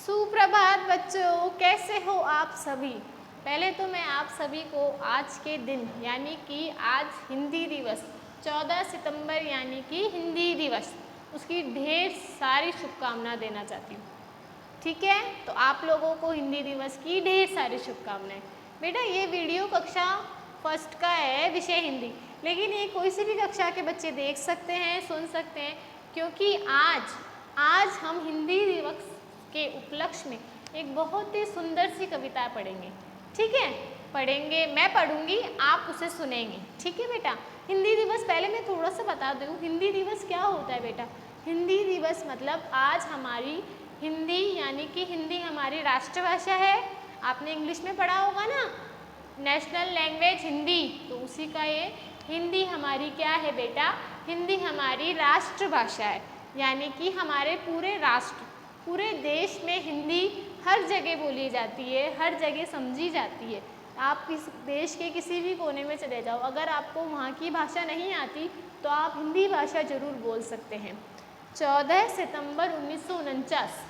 सुप्रभात बच्चों, कैसे हो आप सभी। पहले तो मैं आप सभी को आज के दिन यानी कि आज हिंदी दिवस 14 सितंबर यानी कि हिंदी दिवस उसकी ढेर सारी शुभकामनाएं देना चाहती हूँ। ठीक है, तो आप लोगों को हिंदी दिवस की ढेर सारी शुभकामनाएं। बेटा ये वीडियो कक्षा फर्स्ट का है, विषय हिंदी, लेकिन ये कोई सी भी कक्षा के बच्चे देख सकते हैं, सुन सकते हैं, क्योंकि आज हम हिंदी दिवस के उपलक्ष्य में एक बहुत ही सुंदर सी कविता पढ़ेंगे। ठीक है, पढ़ेंगे, मैं पढ़ूंगी, आप उसे सुनेंगे। ठीक है बेटा। हिंदी दिवस पहले मैं थोड़ा सा बता दूँ, हिंदी दिवस क्या होता है बेटा। हिंदी दिवस मतलब आज हमारी हिंदी यानी कि हिंदी हमारी राष्ट्रभाषा है। आपने इंग्लिश में पढ़ा होगा ना, नेशनल लैंग्वेज हिंदी, तो उसी का ये हिंदी हमारी क्या है बेटा, हिंदी हमारी राष्ट्रभाषा है। यानी कि हमारे पूरे राष्ट्र, पूरे देश में हिंदी हर जगह बोली जाती है, हर जगह समझी जाती है। आप इस देश के किसी भी कोने में चले जाओ, अगर आपको वहाँ की भाषा नहीं आती तो आप हिंदी भाषा ज़रूर बोल सकते हैं। 14 सितंबर 1949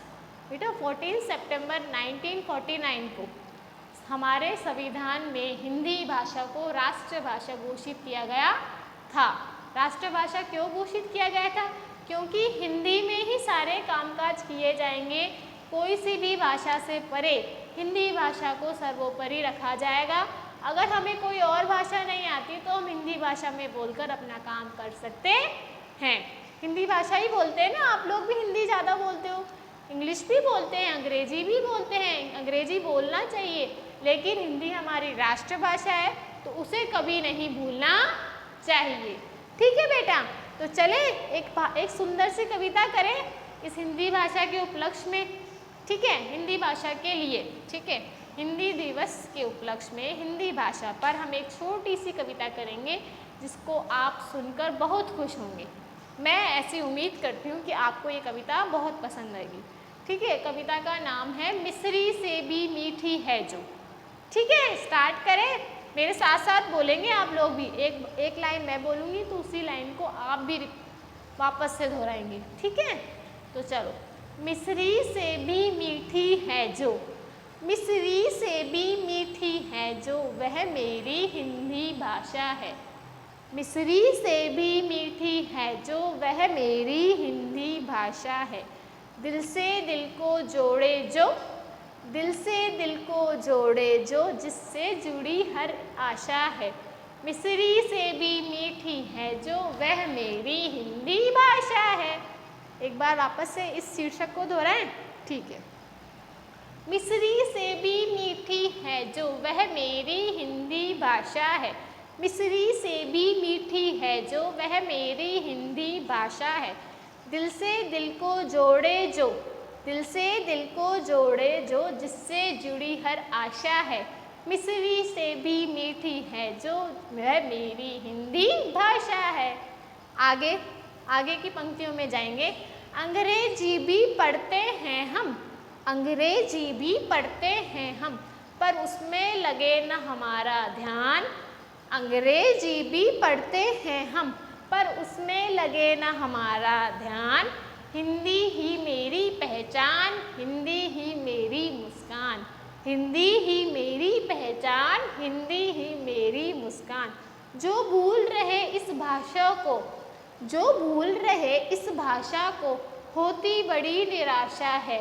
बेटा 14 सितंबर 1949 को हमारे संविधान में हिंदी भाषा को राष्ट्रभाषा घोषित किया गया था। राष्ट्रभाषा क्यों घोषित किया गया था? क्योंकि हिंदी में ही सारे कामकाज किए जाएंगे। कोई सी भी भाषा से परे हिंदी भाषा को सर्वोपरि रखा जाएगा। अगर हमें कोई और भाषा नहीं आती तो हम हिंदी भाषा में बोलकर अपना काम कर सकते हैं। हिंदी भाषा ही बोलते हैं ना, आप लोग भी हिंदी ज़्यादा बोलते हो, इंग्लिश भी बोलते हैं, अंग्रेजी भी बोलते हैं। अंग्रेजी बोलना चाहिए, लेकिन हिंदी हमारी राष्ट्रभाषा है तो उसे कभी नहीं भूलना चाहिए। ठीक है बेटा, तो चले एक सुंदर सी कविता करें इस हिंदी भाषा के उपलक्ष्य में। ठीक है, हिंदी भाषा के लिए। ठीक है, हिंदी दिवस के उपलक्ष्य में हिंदी भाषा पर हम एक छोटी सी कविता करेंगे जिसको आप सुनकर बहुत खुश होंगे। मैं ऐसी उम्मीद करती हूँ कि आपको ये कविता बहुत पसंद आएगी। ठीक है, कविता का नाम है मिस्री से भी मीठी है जो। ठीक है, स्टार्ट करें, मेरे साथ साथ बोलेंगे आप लोग भी। एक लाइन मैं बोलूँगी तो उसी लाइन को आप भी वापस से दोहराएंगे। ठीक है, तो चलो। मिस्री से भी मीठी है जो, मिस्री से भी मीठी है जो, वह मेरी हिंदी भाषा है। मिस्री से भी मीठी है जो, वह मेरी हिंदी भाषा है। दिल से दिल को जोड़े जो, दिल से दिल को जोड़े जो, जिससे जुड़ी हर आशा है। मिस्री से भी मीठी है जो, वह मेरी हिंदी भाषा है। एक बार वापस से इस शीर्षक को दोहराएं। ठीक है, मिस्री से भी मीठी है जो, वह मेरी हिंदी भाषा है। मिस्री से भी मीठी है जो, वह मेरी हिंदी भाषा है। दिल से दिल को जोड़े जो, दिल से दिल को जोड़े जो, जिससे जुड़ी हर आशा है। मिस्री से भी मीठी है जो, वह मेरी हिंदी भाषा है। आगे की पंक्तियों में जाएंगे। अंग्रेजी भी पढ़ते हैं हम, अंग्रेजी भी पढ़ते हैं हम, पर उसमें लगे न हमारा ध्यान। अंग्रेजी भी पढ़ते हैं हम, पर उसमें लगे न हमारा ध्यान। हिंदी ही मेरी पहचान, हिंदी ही मेरी मुस्कान, हिंदी ही मेरी पहचान, हिंदी ही मेरी मुस्कान। जो भूल रहे इस भाषा को, जो भूल रहे इस भाषा को, होती बड़ी निराशा है,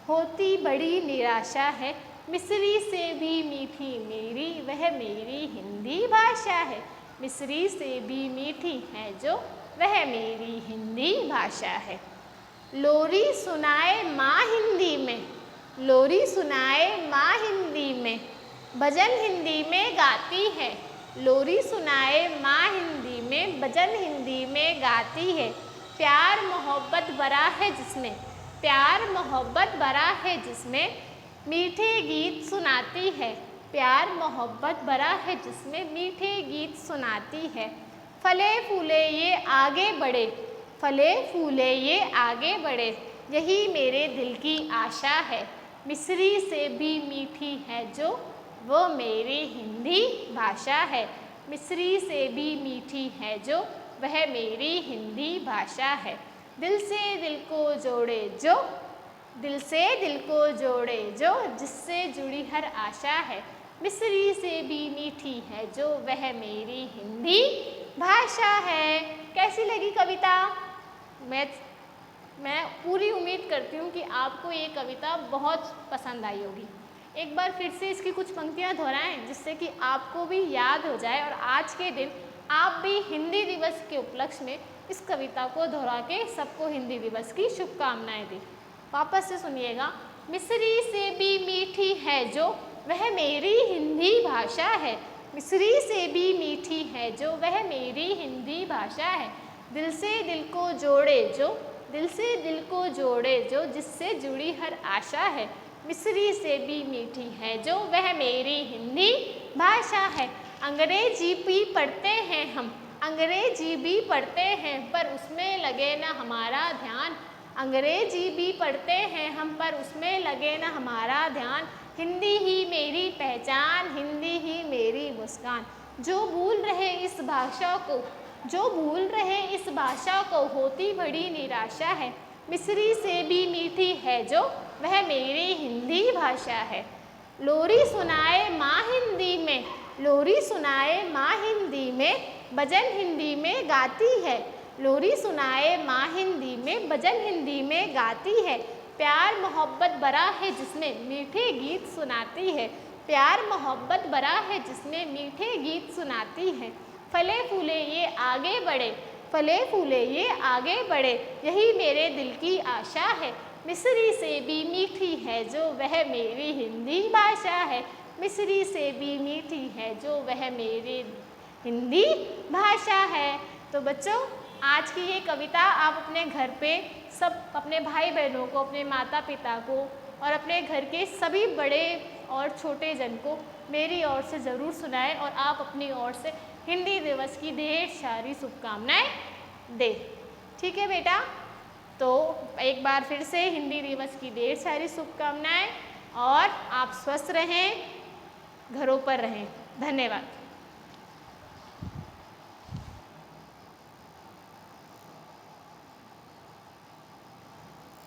होती बड़ी निराशा है। मिस्री से भी मीठी मेरी, वह मेरी हिंदी भाषा है। मिस्री से भी मीठी है जो, वह मेरी हिंदी भाषा है। लोरी सुनाए माँ हिंदी में, लोरी सुनाए माँ हिंदी में, भजन हिंदी में गाती है। लोरी सुनाए माँ हिंदी में, भजन हिंदी में गाती है। प्यार मोहब्बत भरा है जिसमें, प्यार मोहब्बत भरा है जिसमें, मीठे गीत सुनाती है। प्यार मोहब्बत भरा है जिसमें, मीठे गीत सुनाती है। फले फूले ये आगे बढ़े, फले फूले ये आगे बढ़े, यही मेरे दिल की आशा है। मिस्री से भी मीठी है जो, वो मेरी हिंदी भाषा है। मिस्री से भी मीठी है जो, वह मेरी हिंदी भाषा है। दिल से दिल को जोड़े जो, दिल से दिल को जोड़े जो, जिससे जुड़ी हर आशा है, मिस्री से भी मीठी है जो, वह मेरी हिंदी भाषा है। कैसी लगी कविता? मैं पूरी उम्मीद करती हूँ कि आपको ये कविता बहुत पसंद आई होगी। एक बार फिर से इसकी कुछ पंक्तियाँ दोहराएं जिससे कि आपको भी याद हो जाए और आज के दिन आप भी हिंदी दिवस के उपलक्ष्य में इस कविता को दोहरा के सबको हिंदी दिवस की शुभकामनाएं दें। वापस से सुनिएगा। मिस्री से भी मीठी है जो, वह मेरी हिंदी भाषा है। मिस्री से भी मीठी है जो, वह मेरी हिंदी भाषा है। दिल से दिल को जोड़े जो, दिल से दिल को जोड़े जो, जिससे जुड़ी हर आशा है, मिस्री से भी मीठी है जो, वह मेरी हिंदी भाषा है। अंग्रेजी भी पढ़ते हैं हम, अंग्रेजी भी पढ़ते हैं, पर उसमें लगे ना हमारा ध्यान। अंग्रेजी भी पढ़ते हैं हम, पर उसमें लगे ना हमारा ध्यान। हिंदी ही मेरी पहचान, हिंदी ही मेरी मुस्कान। जो भूल रहे इस भाषा को, जो भूल रहे इस भाषा को, होती बड़ी निराशा है। मिस्री से भी मीठी है जो, वह मेरी हिंदी भाषा है। लोरी सुनाए माँ हिंदी में, लोरी सुनाए माँ हिंदी में, भजन हिंदी में गाती है। लोरी सुनाए माँ हिंदी में, भजन हिंदी में गाती है। प्यार मोहब्बत भरा है जिसमें मीठे गीत सुनाती है। प्यार मोहब्बत भरा है जिसमें मीठे गीत सुनाती है। फले फूले ये आगे बढ़े, फले फूले ये आगे बढ़े, यही मेरे दिल की आशा है। मिस्री से भी मीठी है जो, वह मेरी हिंदी भाषा है। मिस्री से भी मीठी है जो, वह मेरी हिंदी भाषा है। तो बच्चों, आज की ये कविता आप अपने घर पे सब अपने भाई बहनों को, अपने माता पिता को और अपने घर के सभी बड़े और छोटे जन को मेरी ओर से ज़रूर सुनाएं और आप अपनी ओर से हिंदी दिवस की ढेर सारी शुभकामनाएं दें। ठीक है बेटा? तो एक बार फिर से हिंदी दिवस की ढेर सारी शुभकामनाएं और आप स्वस्थ रहें, घरों पर रहें। धन्यवाद।